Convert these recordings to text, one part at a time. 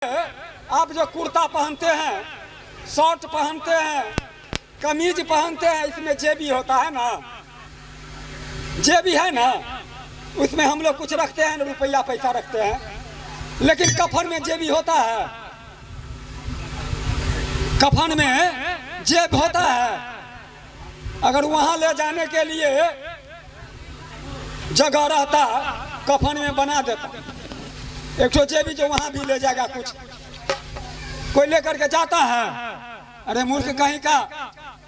आप जो कुर्ता पहनते हैं, शर्ट पहनते हैं, कमीज पहनते हैं, इसमें जेबी होता है ना, जेबी है ना, उसमें हम लोग कुछ रखते हैं, रुपया पैसा रखते हैं। लेकिन कफन में जेबी होता है, कफन में जेब होता है। अगर वहां ले जाने के लिए जगह रहता, कफन में बना देता एक तो जेबी, जो वहां भी ले जाएगा। कुछ कोई लेकर के जाता है, अरे मूर्ख कहीं का,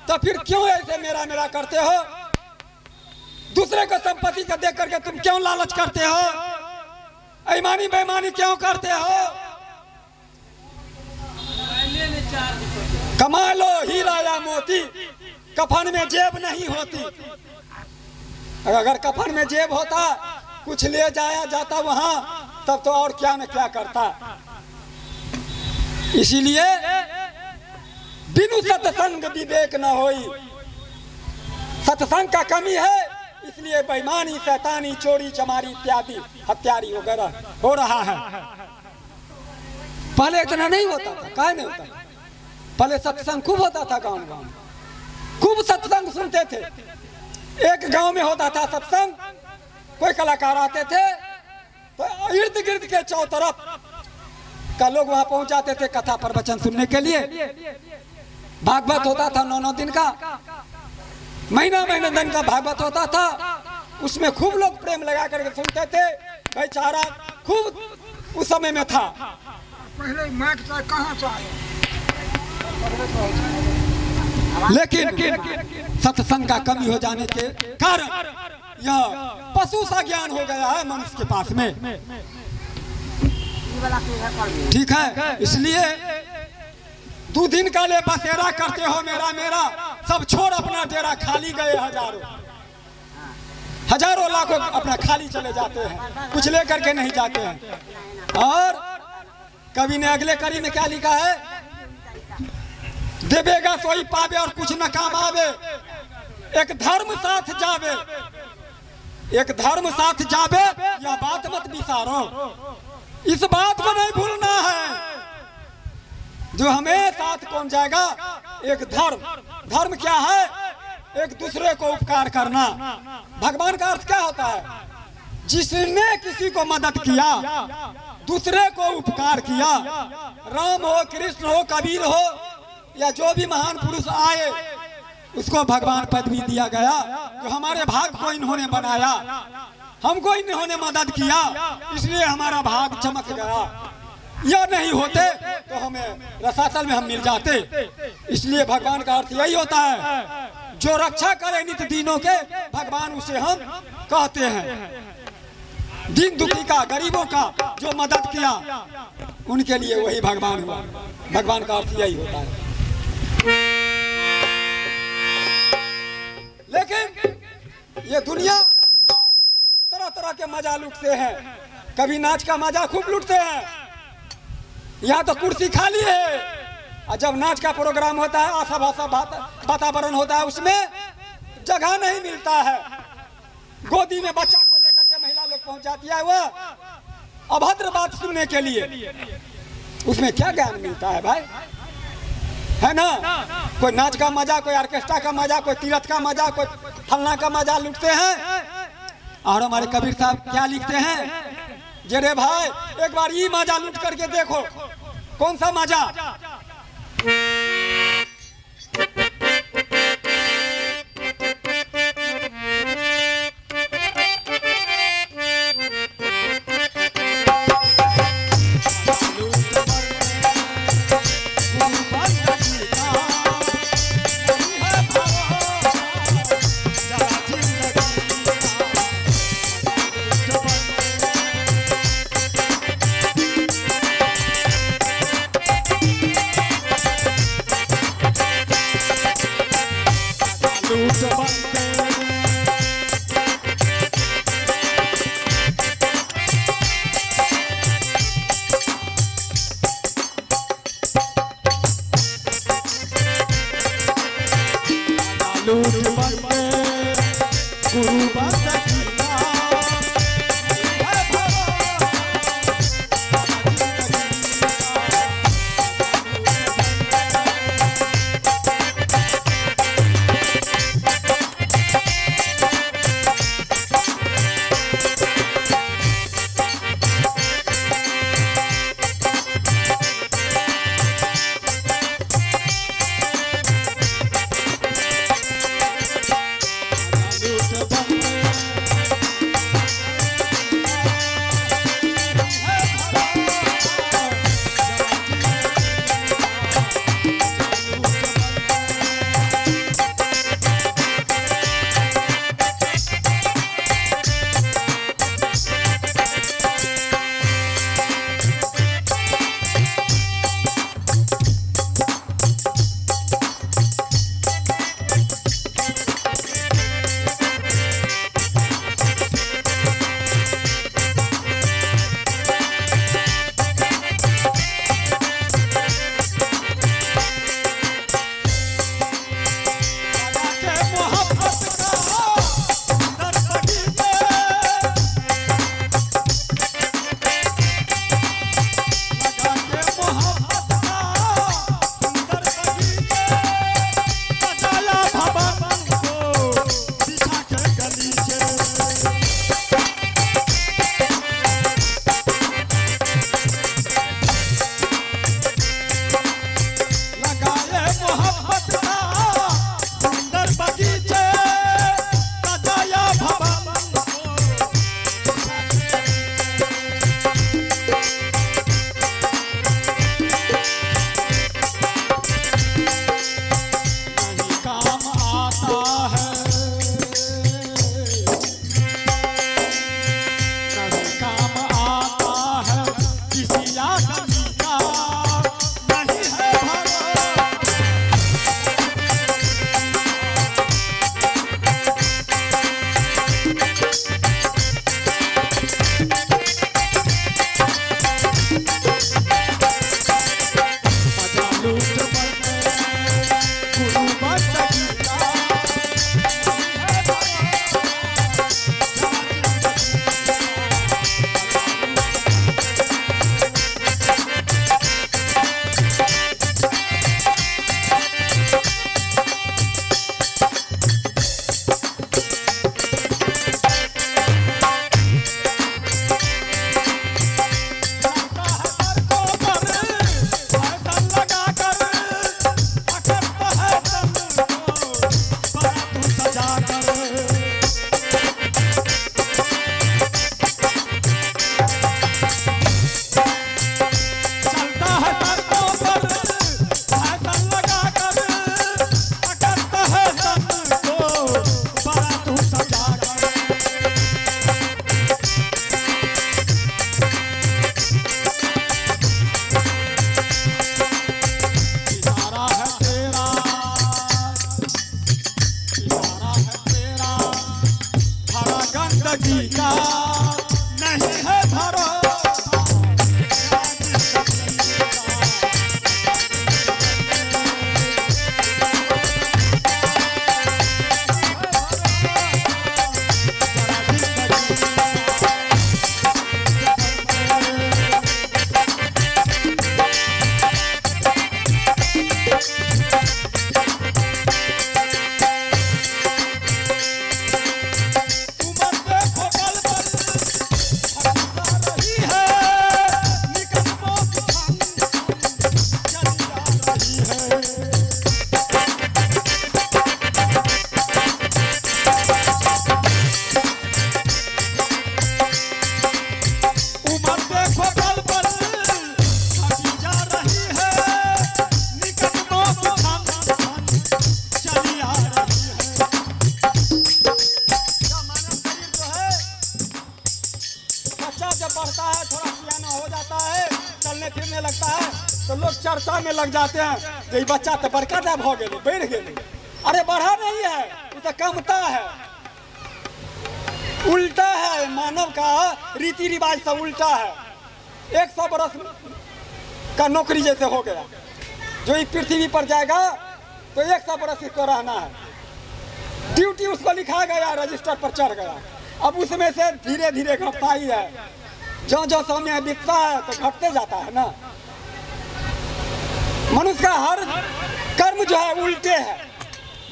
तो फिर क्यों ऐसे मेरा मेरा करते हो? दूसरे को संपत्ति का देख करके तुम क्यों लालच करते हो? बेईमानी बेईमानी क्यों करते हो? कमा लो हीरा या मोती, कफन में जेब नहीं होती। अगर कफन में जेब होता, कुछ ले जाया जाता वहां, तब तो और क्या न क्या करता। इसीलिए बिनु सत्संग विवेक न होई। सत्संग का कमी है, इसलिए बेईमानी, शैतानी, चोरी चमारी इत्यादि हत्यारी वगैरह हो रहा है। पहले इतना नहीं होता था, काहे नहीं होता? पहले सत्संग खूब होता था, गांव गांव खूब सत्संग सुनते थे। एक गांव में होता था सत्संग, कोई कलाकार आते थे तो इर्द गिर्द के चौ तरफ का लोग वहां पहुंच जाते थे कथा प्रवचन सुनने के लिए। भागवत होता था 9-9 दिन का, महीना दिन का भागवत होता था। उसमें खूब लोग प्रेम लगा करके सुनते थे। भाईचारा खूब उस समय में था। पहले माइक कहाँ से आया? लेकिन सत्संग का कमी हो जाने के कारण यह पशु सा ज्ञान हो गया है मनुष्य के पास में। ठीक है, इसलिए 2 दिन का ले बसेरा करते हो मेरा मेरा, सब छोड़ अपना डेरा खाली गए। हजारों लाखों अपना खाली चले जाते हैं, कुछ लेकर के नहीं जाते हैं। और कवि ने अगले कड़ी में क्या लिखा है? देवेगा सोई पावे और कुछ न काम आवे, एक धर्म साथ जावे, एक धर्म साथ जावे, यह बात मत बिसारो। इस बात को नहीं भूलना है, जो हमें साथ कौन जाएगा? एक धर्म। धर्म क्या है? एक दूसरे को उपकार करना। भगवान का अर्थ क्या होता है? जिसने किसी को मदद किया, दूसरे को उपकार किया, राम हो, कृष्ण हो, कबीर हो, या जो भी महान पुरुष आए, उसको भगवान पदवी दिया गया। जो हमारे भाग को इन्होंने बनाया, हमको इन्होंने मदद किया, इसलिए हमारा भाग चमक गया। यह नहीं होते तो हमें रसातल में हम मिल जाते। इसलिए भगवान का अर्थ यही होता है, जो रक्षा करे नित्य दीनों के, भगवान उसे हम कहते हैं। दीन दुखी का, गरीबों का जो मदद किया, उनके लिए वही भगवान हुआ। भगवान का अर्थ यही होता है। लेकिन ये दुनिया तरह तरह के मजा लूटते हैं। कभी नाच का मजा खूब लूटते हैं, यहाँ तो कुर्सी खाली है। और जब नाच का प्रोग्राम होता है, आशा भाषा वातावरण होता है, उसमें जगह नहीं मिलता है। गोदी में बच्चा को लेकर के महिला लोग पहुंच जाती है, वो अभद्र बात सुनने के लिए। उसमें क्या ज्ञान मिलता है भाई? है ना? कोई नाच का मजा, कोई ऑर्केस्ट्रा का मजा, कोई तीरथ का मजा, कोई फलना का मजा लूटते हैं। और हमारे कबीर साहब क्या लिखते हैं? जरे भाई, एक बार ये मजा लूट करके देखो। कौन सा मजा? होता है तो लोग चर्चा में लग जाते हैं कि ये बच्चा तो बड़का टाइप हो गए, बढ़ गए। अरे बढ़ा नहीं है, ये तो कमता है, उल्टा है। मानव का रीति रिवाज सब उल्टा है। 100 बरस का नौकरी जैसे हो गया, जो इस पृथ्वी पर जाएगा तो 100 बरस इसको रहना है। ड्यूटी उसको लिखा गया, रजिस्टर पर चढ़ गया। अब उसमें से धीरे धीरे घटता ही है, जो जो समय बीतता है तो घटते जाता है ना। मनुष्य का हर कर्म जो है उल्टे है।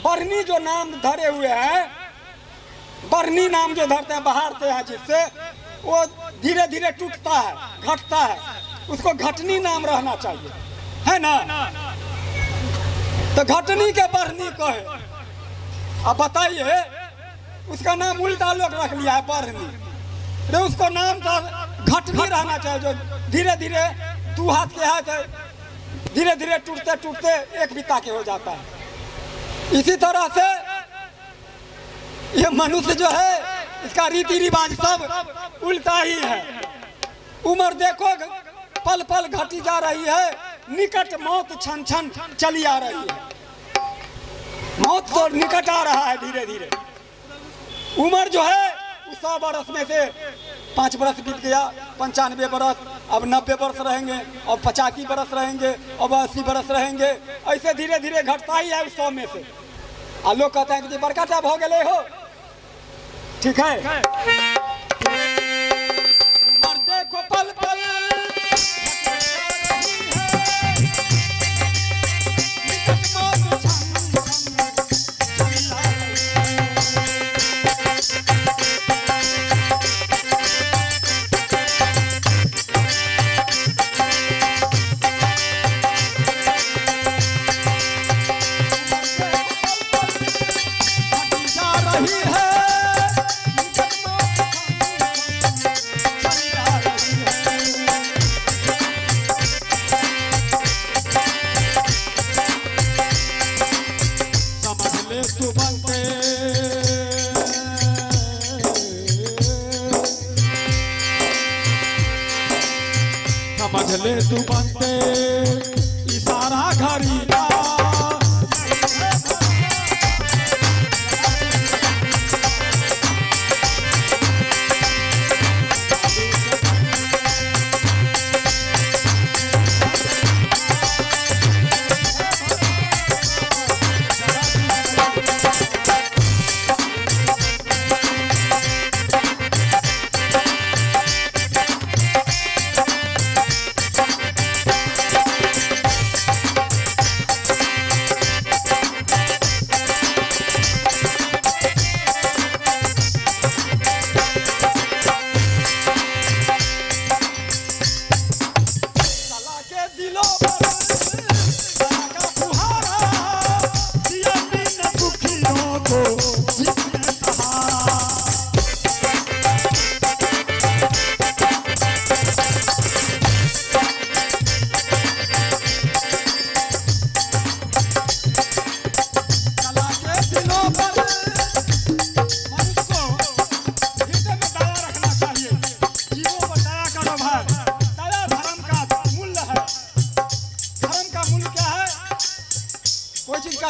बरनी जो नाम धरे हुए हैं, बरनी नाम जो धरते हैं, बहारते हैं, जिससे वो धीरे धीरे टूटता है, घटता है। उसको घटनी नाम रहना चाहिए, है ना। तो घटनी के बरनी को है। अब बताइए, उसका नाम उल्टा लोग रख लिया है, बरनी। तो उसको नाम तो घटनी रहना चाहिए, जो धीरे धीरे 2 हाथ के है तो धीरे धीरे टूटते टूटते 1 बित्ता के हो जाता है। इसी तरह से ये मनुष्य जो है, इसका रीति रिवाज सब उल्टा ही है। उम्र देखो पल पल घटी जा रही है, निकट मौत छन छन चली आ रही है। मौत तो निकट आ रहा है धीरे धीरे। उम्र जो है 100 बरस में से 5 बरस बीत गया, 95 बरस, अब 90 बरस रहेंगे, अब 85 बरस रहेंगे, अब 80 बरस रहेंगे। ऐसे धीरे धीरे घटता ही है 100 में से। और लोग कहते हैं कि बड़का टाइप हो गए हो, ठीक है। उम्र देखो पल पल समझ ले तू बनते इशारा घड़ी का।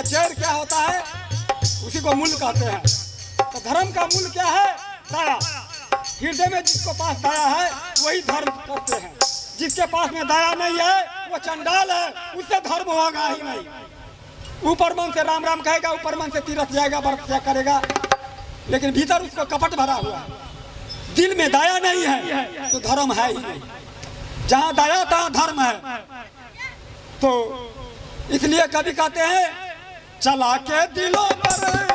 जड़ क्या होता है उसी को मूल कहते हैं। तो धर्म का मूल क्या है? दया। हृदय में जिसको पास दया है वही धर्म करते हैं। जिसके पास में दया नहीं है वो चंडाल है, उससे धर्म होगा ही नहीं। ऊपर मन से राम राम कहेगा, ऊपर मन से तीरथ जाएगा, व्रत त्याग करेगा, लेकिन भीतर उसको कपट भरा हुआ है, दिल में दया नहीं है तो धर्म है ही नहीं। जहाँ दया तहाँ धर्म है। तो इसलिए कभी कहते हैं चला के दिलों पर